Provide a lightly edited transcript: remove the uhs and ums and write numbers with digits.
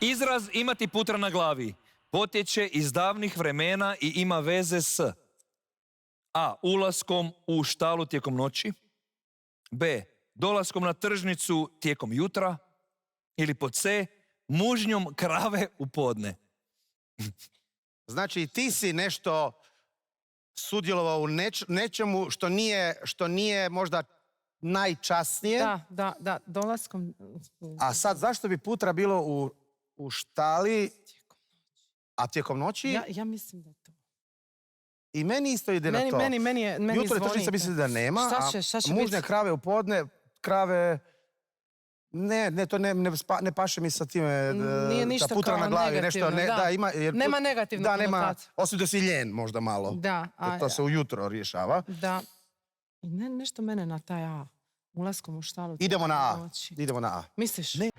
Izraz imati putra na glavi potječe iz davnih vremena i ima veze s a. ulaskom u štalu tijekom noći, b. dolaskom na tržnicu tijekom jutra ili pod c. mužnjom krave u podne. Znači, ti si nešto sudjelovao u nečemu što nije možda najčasnije. Da, dolaskom... A sad, zašto bi putra bilo u štali, a tijekom noći? Ja mislim da to. I meni isto ide na to. Meni Jutro je zvoni. tržnica, mislim da nema, Šta će mužne biti? krave u podne, krave... Ne, to ne paše mi sa time. Nije ništa ta putra kao na glavi, negativno, nešto, da. ima, Nema negativnu konotaciju. osim da si ljen možda malo. Da. Jer to se ujutro rješava. Da. I nešto mene na taj A. Ulaskom u štalu. Idemo na A. Noći. Idemo na A. Misliš? Ne.